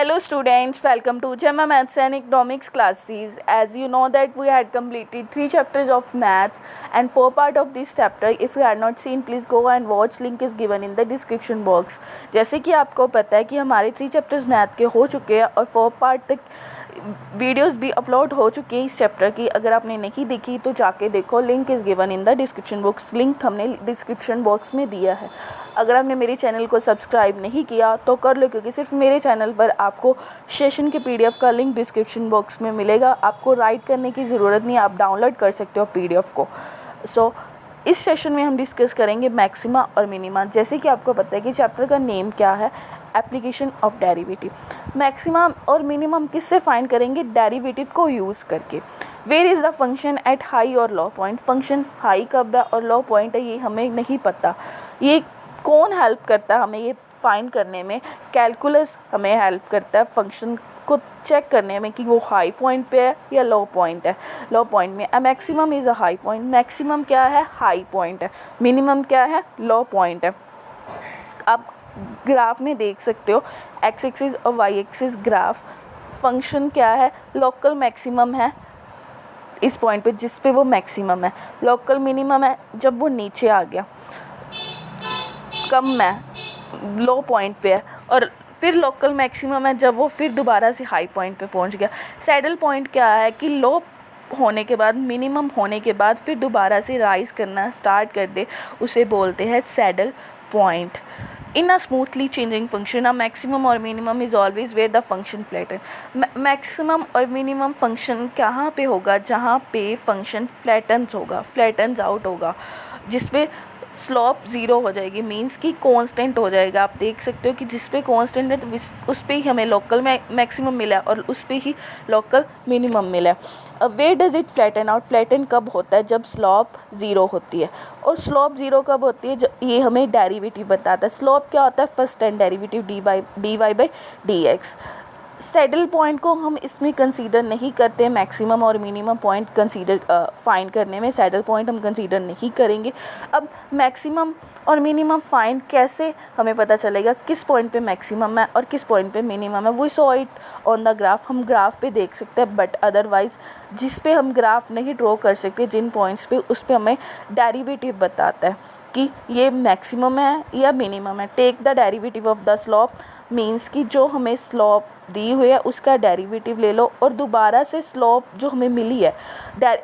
Hello students, welcome to Gemma Maths and Economics classes. As you know that we had completed 3 chapters of maths and 4 part of this chapter. If you had not seen, please go and watch. Link is given in the description box. जैसे कि आपको पता है कि हमारे 3 chapters math के हो चुके हैं और 4 पार्ट तक वीडियोस भी अपलोड हो चुकी हैं इस चैप्टर की. अगर आपने नहीं देखी तो जाके देखो. Link is given in the description box. Link हमने डिस्क्रिप्शन बॉक्स में दिया है. अगर आपने मेरे चैनल को सब्सक्राइब नहीं किया तो कर लो, क्योंकि सिर्फ मेरे चैनल पर आपको सेशन के पीडीएफ का लिंक डिस्क्रिप्शन बॉक्स में मिलेगा. आपको राइट करने की ज़रूरत नहीं, आप डाउनलोड कर सकते हो पीडीएफ को. इस सेशन में हम डिस्कस करेंगे मैक्सिमा और मिनिमा. जैसे कि आपको पता है कि चैप्टर का नेम क्या है, एप्लीकेशन ऑफ डेरिवेटिव. मैक्सिमम और मिनिमम किससे फाइंड करेंगे? डेरिवेटिव को यूज़ करके. Where is the function at high और लो पॉइंट. फंक्शन हाई कब है और लो पॉइंट है ये हमें नहीं पता. ये कौन हेल्प करता है हमें ये फाइंड करने में? कैलकुलस हमें हेल्प करता है फंक्शन को चेक करने में कि वो हाई पॉइंट पे है या लो पॉइंट है. लो पॉइंट में maximum is a high point. Maximum क्या है? हाई पॉइंट है. मिनिमम क्या है? लो पॉइंट है. आप ग्राफ में देख सकते हो एक्स एक्सिस और वाई एक्सिस ग्राफ. फंक्शन क्या है? लोकल मैक्सिमम है इस पॉइंट पे जिस पे वो मैक्सिमम है. लोकल मिनिमम है जब वो नीचे आ गया, कम है, लो पॉइंट पे है. और फिर लोकल मैक्सिमम है जब वो फिर दोबारा से हाई पॉइंट पे पहुंच गया. सैडल पॉइंट क्या है कि लो होने के बाद, मिनिमम होने के बाद फिर दोबारा से राइज करना स्टार्ट कर दे, उसे बोलते हैं saddle point. In a smoothly changing function, a maximum और minimum is always where the function flatten. Maximum और मिनिमम फंक्शन कहाँ पे होगा? जहाँ पे फंक्शन फ्लैटन्स होगा, फ्लैटन्स आउट होगा, जिस पे स्लोप ज़ीरो हो जाएगी. मींस कि कांस्टेंट हो जाएगा. आप देख सकते हो कि जिस पे कांस्टेंट है तो उस पे ही हमें लोकल मैक्सिमम मिला और उस पे ही लोकल मिनिमम मिला. अब where does it flatten out? Flatten कब होता है? जब स्लोप ज़ीरो होती है. और स्लोप ज़ीरो कब होती है? ये हमें डेरिवेटिव बताता है. स्लोप क्या होता है? First time derivative D Y by D X. Saddle point को हम इसमें कंसीडर नहीं करते. मैक्सिमम और मिनिमम पॉइंट कंसीडर फाइंड करने में सैडल पॉइंट हम कंसीडर नहीं करेंगे. अब मैक्सिमम और मिनिमम फाइंड कैसे हमें पता चलेगा किस पॉइंट पे मैक्सिमम है और किस पॉइंट पे मिनिमम है? We saw it on the graph. हम ग्राफ पे देख सकते हैं, बट अदरवाइज जिस पे हम ग्राफ नहीं ड्रॉ कर सकते, जिन पॉइंट्स पे, उस पे हमें डेरिवेटिव बताता है कि ये मैक्सिमम है या मिनिमम है. Take the derivative of the slope. Means कि जो हमें स्लोप दी हुई है उसका डेरिवेटिव ले लो और दोबारा से स्लोप जो हमें मिली है,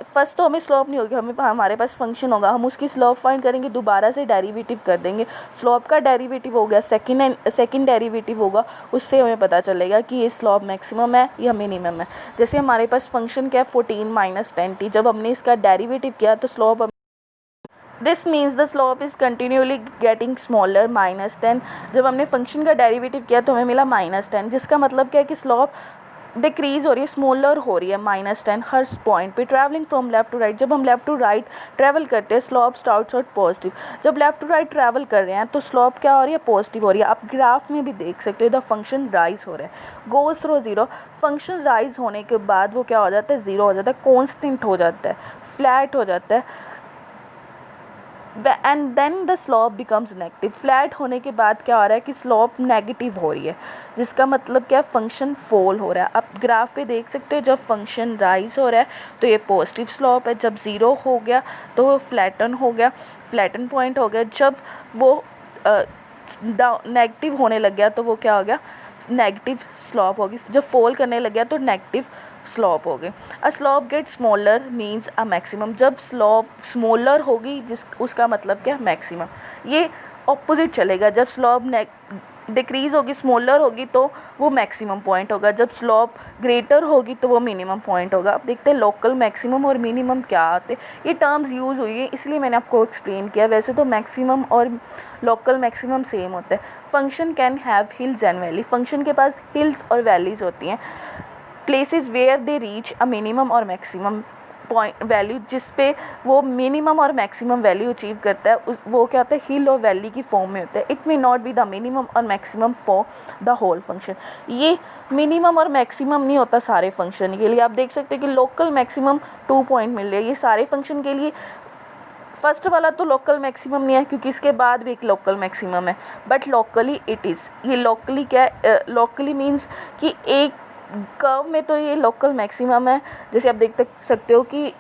फर्स्ट तो हमें स्लोप नहीं होगी, हमारे पास फंक्शन होगा, हम उसकी स्लोप फाइंड करेंगे, दोबारा से डेरिवेटिव कर देंगे. स्लोप का डेरिवेटिव हो गया, सेकंड डेरिवेटिव होगा, उससे हमें पता चलेगा कि ये स्लोप मैक्सिमम है या मिनिमम है. जैसे हमारे पास फंक्शन क्या है 14 माइनस 10t. जब हमने इसका डेरिवेटिव किया तो slope, this means the slope is continually getting smaller. Minus 10 जब हमने फंक्शन का डेरिवेटिव किया तो हमें मिला -10, जिसका मतलब क्या है कि स्लोप डिक्रीज़ हो रही है, स्मॉलर हो रही है. -10 हर पॉइंट पे. Travelling from left to right. जब हम लेफ़्ट टू राइट ट्रैवल करते हैं स्लोप स्टार्ट्स आउट पॉजिटिव. जब लेफ़्ट टू राइट ट्रैवल कर रहे हैं तो स्लोप क्या हो रही है? पॉजिटिव हो रही है. आप ग्राफ में भी देख सकते हो द फंक्शन राइज हो रहा है, goes through zero. Function rise होने के बाद वो क्या हो जाता है? ज़ीरो हो जाता है, कॉन्स्टेंट हो जाता है, फ्लैट हो जाता है. And then the slope becomes negative. Flat होने के बाद क्या हो रहा है कि स्लोप नेगेटिव हो रही है, जिसका मतलब क्या है? फंक्शन फॉल हो रहा है. आप ग्राफ पे देख सकते हो जब फंक्शन राइज हो रहा है तो ये पॉजिटिव स्लोप है, जब ज़ीरो हो गया तो वो फ्लैटन हो गया, फ्लैटन पॉइंट हो गया. जब वो नेगेटिव होने लग गया तो वो क्या हो गया? नेगेटिव स्लोप होगी. जब फॉल करने लग गया तो नेगेटिव स्लोप हो गए. A slope get smaller means a maximum. जब स्लोप स्मॉलर होगी उसका मतलब क्या? मैक्सिमम. ये ऑपोजिट चलेगा. जब स्लोप डिक्रीज़ होगी, स्मॉलर होगी तो वो मैक्सिमम पॉइंट होगा. जब स्लोप ग्रेटर होगी तो वो मिनिमम पॉइंट होगा. अब देखते हैं लोकल मैक्सिमम और मिनिमम क्या आते हैं. ये टर्म्स यूज़ हुई है इसलिए मैंने आपको एक्सप्लेन किया. वैसे तो मैक्सिमम और लोकल मैक्सिमम सेम होता है. Function can have hills and valley. Function के पास हिल्स और वैलीज होती हैं. Places where they reach a minimum और मैक्सिमम पॉइंट वैल्यू, जिस पे वो मिनिमम और मैक्सिमम वैल्यू अचीव करता है, वो क्या होता है? हिल और वैली की फॉर्म में होता है. It may not be the minimum और maximum for the whole function. ये मिनिमम और मैक्सिमम नहीं होता सारे फंक्शन के लिए. आप देख सकते हैं कि लोकल मैक्सिमम 2 पॉइंट मिल रहे हैं, ये सारे फंक्शन के लिए फर्स्ट वाला तो लोकल मैक्सिमम नहीं है क्योंकि इसके बाद भी एक लोकल मैक्सिमम है, बट लोकली इट इज़। ये लोकली क्या है, लोकली मीन्स कि एक कर्व में तो ये लोकल मैक्सिमम है। जैसे आप देख सकते हो कि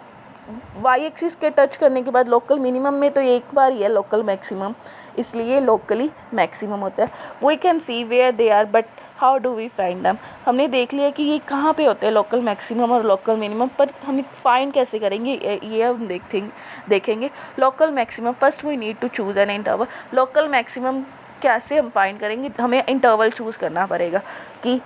वाई एक्सिस के टच करने के बाद लोकल मिनिमम में तो एक बार ही है लोकल मैक्सिमम, इसलिए लोकली मैक्सिमम होता है। We can see where they are but how do we find them. हमने देख लिया कि ये कहाँ पे होते हैं लोकल मैक्सिमम और लोकल मिनिमम, पर हम फाइंड कैसे करेंगे ये हम देखेंगे। Local maximum, first we need to choose an interval. Local maximum कैसे हम फाइंड करेंगे, हमें इंटरवल चूज़ करना पड़ेगा कि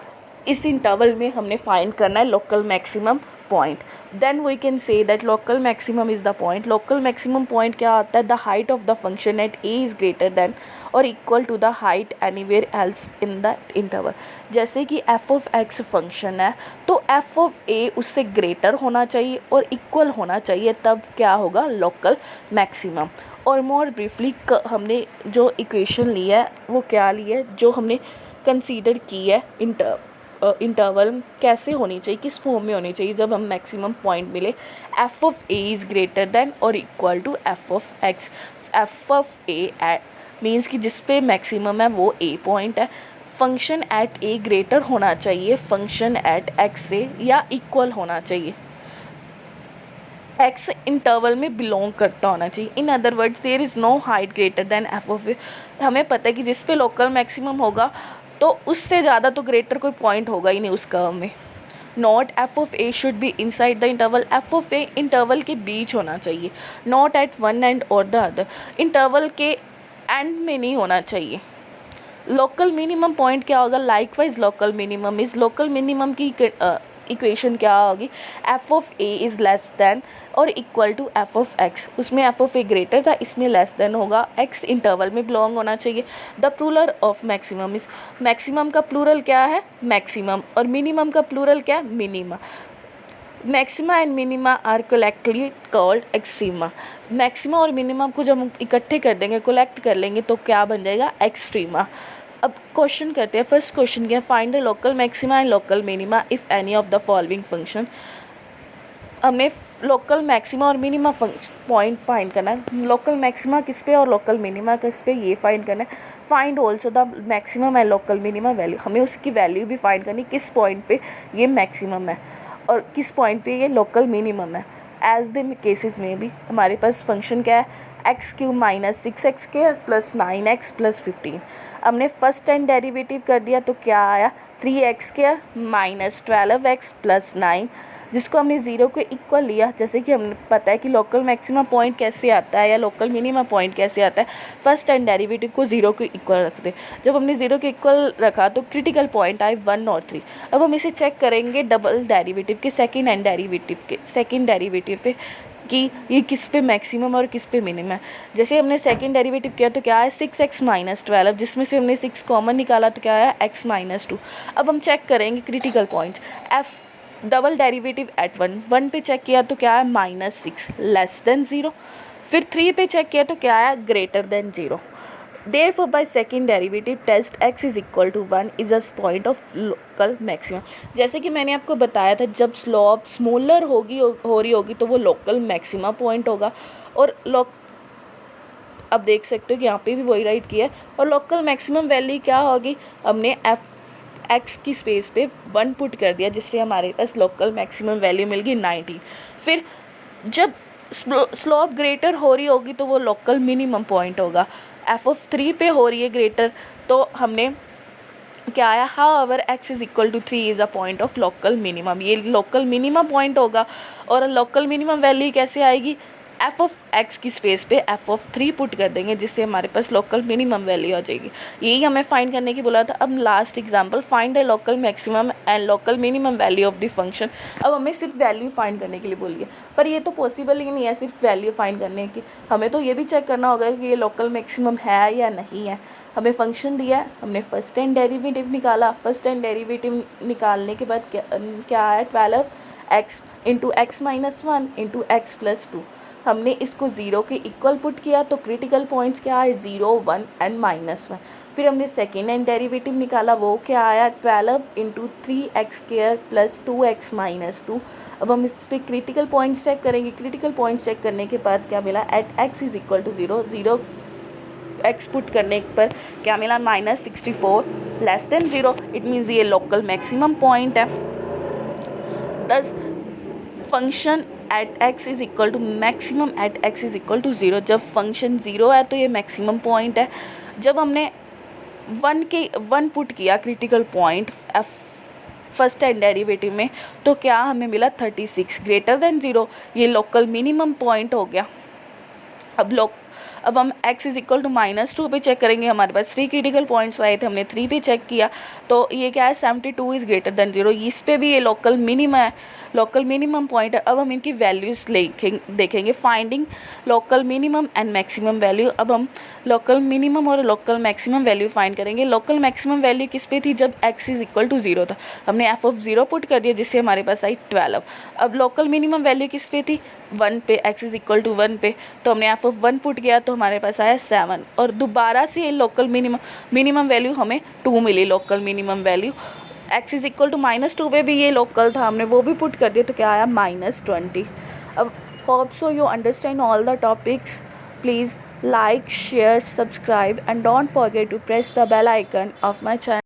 इस इंटरवल में हमने फाइंड करना है local maximum point. Then we can say that local maximum is the point. Local maximum point क्या होता है, the height of the function at A is greater than और equal to the height anywhere else in the interval. जैसे कि F of x function है तो F of ए उससे greater होना चाहिए और इक्वल होना चाहिए, तब क्या होगा लोकल मैक्सिमम। और मोर ब्रीफली हमने जो इक्वेशन ली है वो क्या ली है, जो हमने कंसीडर की है इंटरवल कैसे होनी चाहिए, किस फॉर्म में होनी चाहिए जब हम मैक्सिमम पॉइंट मिले। F of A is greater than और equal to F of X. F of A means कि जिस पे मैक्सिमम है वो ए पॉइंट है। फंक्शन एट ए ग्रेटर होना चाहिए फंक्शन एट एक्स से या इक्वल होना चाहिए, एक्स इंटरवल में बिलोंग करता होना चाहिए। In other words there is no height greater than F of A. हमें पता है कि जिस पे लोकल मैक्सिमम होगा तो उससे ज़्यादा तो ग्रेटर कोई पॉइंट होगा ही नहीं उस कर्व में। Not F of A should be inside the interval. F of A interval के बीच होना चाहिए, नॉट एट वन एंड और द अदर। इंटरवल के एंड में नहीं होना चाहिए। लोकल मिनिमम पॉइंट क्या होगा, likewise local minimum is, local minimum की इक्वेशन क्या होगी, F of A is less than और equal to F of X. उसमें एफ ऑफ ए ग्रेटर था, इसमें लेस देन होगा, एक्स इंटरवल में बिलोंग होना चाहिए। The plural of maximum is, maximum का प्लूरल क्या है मैक्सिमम और मिनिमम का प्लूरल क्या है minima. Maxima and minima are collectively called extrema. Maxima और मिनिमम को जब हम इकट्ठे कर देंगे, कलेक्ट कर लेंगे तो क्या बन जाएगा एक्सट्रीमा। अब क्वेश्चन करते हैं। फर्स्ट क्वेश्चन क्या है, find the local maxima and local minima if any of the following function. हमने लोकल मैक्सिमा और मिनिमा पॉइंट फाइंड करना है। लोकल मैक्सिमा किस पे और लोकल मिनिमा किस पे, ये फाइंड करना है। Find also the maximum and local minima value, हमें उसकी वैल्यू भी फाइंड करनी, किस पॉइंट पे ये मैक्सिमम है और किस पॉइंट पे ये लोकल मिनिमम है। एज द केसेस में भी हमारे पास फंक्शन क्या है, x cube minus 6x² plus 9x plus 15। हमने फर्स्ट टाइम डेरिवेटिव कर दिया तो क्या आया 3x² माइनस 12x प्लस 9, जिसको हमने ज़ीरो के इक्वल लिया। जैसे कि हमें पता है कि लोकल मैक्सिमा पॉइंट कैसे आता है या लोकल मिनिमा पॉइंट कैसे आता है, फर्स्ट टाइम डेरिवेटिव को ज़ीरो के इक्वल रखते। जब हमने ज़ीरो के इक्वल रखा तो क्रिटिकल पॉइंट आए 1 और 3। अब हम इसे चेक करेंगे डबल डेरिवेटिव के सेकेंड डेरिवेटिव पे कि ये किस पे मैक्सिमम और किस पे मिनिमम है। जैसे हमने सेकंड डेरिवेटिव किया तो क्या है 6x माइनस 12, जिसमें से हमने 6 कॉमन निकाला तो क्या है x माइनस 2। अब हम चेक करेंगे critical points. F double derivative eight 1 पे चेक किया तो क्या है -6 लेस देन 0। फिर 3 पे चेक किया तो क्या है greater than 0। Therefore by second derivative test x is equal to 1 is a point of local maximum। जैसे कि मैंने आपको बताया था जब स्लोप स्मॉलर हो रही होगी तो वो लोकल मैक्सिमा पॉइंट होगा। और अब देख सकते हो कि यहाँ पे भी वही राइट किया है। और लोकल मैक्सिमम वैल्यू क्या होगी, हमने एफ एक्स की स्पेस पे 1 पुट कर दिया, जिससे हमारे पास लोकल मैक्सिमम वैल्यू मिल गई 19। फिर जब स्लोप ग्रेटर हो रही होगी तो वो लोकल मिनिमम पॉइंट होगा। एफ ऑफ 3 पे हो रही है ग्रेटर तो हमने क्या आया, however X is equal to 3 is a point of local minimum. ये लोकल मिनिमम पॉइंट होगा। और लोकल मिनिमम वैल्यू कैसे आएगी, एफ ऑफ एक्स की स्पेस पे एफ ऑफ 3 पुट कर देंगे, जिससे हमारे पास लोकल मिनिमम वैल्यू आ जाएगी। यही हमें फाइंड करने की बोला था। अब last example, find the local maximum and local minimum value of the function. अब हमें सिर्फ वैल्यू फाइंड करने के लिए बोलिए, पर ये तो पॉसिबल ही नहीं है सिर्फ वैल्यू फाइंड करने की। हमें तो ये भी चेक करना होगा कि ये लोकल मैक्सिमम है या नहीं है। हमें फंक्शन दिया है, हमने फर्स्ट टाइम डेरिवेटिव निकाला। फर्स्ट टाइम डेरिवेटिव निकालने के बाद क्या आया 12x into x minus 1 into x plus 2। हमने इसको 0 के इक्वल पुट किया तो क्रिटिकल पॉइंट्स क्या है 0, 1 एंड -1। फिर हमने सेकेंड एंड डेरिवेटिव निकाला, वो क्या आया 12 into 3x² plus 2x minus 2। अब हम इस पर क्रिटिकल पॉइंट्स चेक करेंगे। क्रिटिकल पॉइंट्स चेक करने के बाद क्या मिला, at x is equal to 0, 0 x put करने पर क्या मिला -64 लेस देन 0। इट मीन्स ये लोकल मैक्सिमम पॉइंट है। This function at x is equal to maximum at x is equal to 0। जब फंक्शन 0 है तो ये मैक्सिमम पॉइंट है। जब हमने 1 पुट किया critical point first and derivative में, तो क्या हमें मिला 36 ग्रेटर देन 0। ये लोकल मिनिमम पॉइंट हो गया। अब हम x इज इक्वल टू -2 पे चेक करेंगे। हमारे पास 3 क्रिटिकल पॉइंट्स आए थे, हमने 3 पे चेक किया, तो ये क्या है 72 इज़ ग्रेटर देन 0। इस पे भी ये लोकल मिनिमम है, लोकल मिनिमम पॉइंट है। अब हम इनकी वैल्यूज़ देखेंगे, finding local minimum and maximum value. अब हम लोकल मिनिमम और लोकल मैक्सिमम वैल्यू फाइंड करेंगे। लोकल मैक्सिमम वैल्यू किस पे थी, जब x इज इक्वल टू 0 था, हमने f(0) पुट कर दिया, जिससे हमारे पास आई 12। अब लोकल मिनिमम वैल्यू किस पे थी, 1 पे, x इज इक्वल टू 1 पे, तो हमने f(1) पुट किया, तो हमारे पास आया 7। और दोबारा से लोकल मिनिमम वैल्यू हमें 2 मिली। Local minimum value x is equal to -2 पे भी ये लोकल था, हमने वो भी पुट कर दिया, तो क्या आया -20। अब hope so you understand all the topics. Please like, share, subscribe and don't forget to press the bell icon of my channel.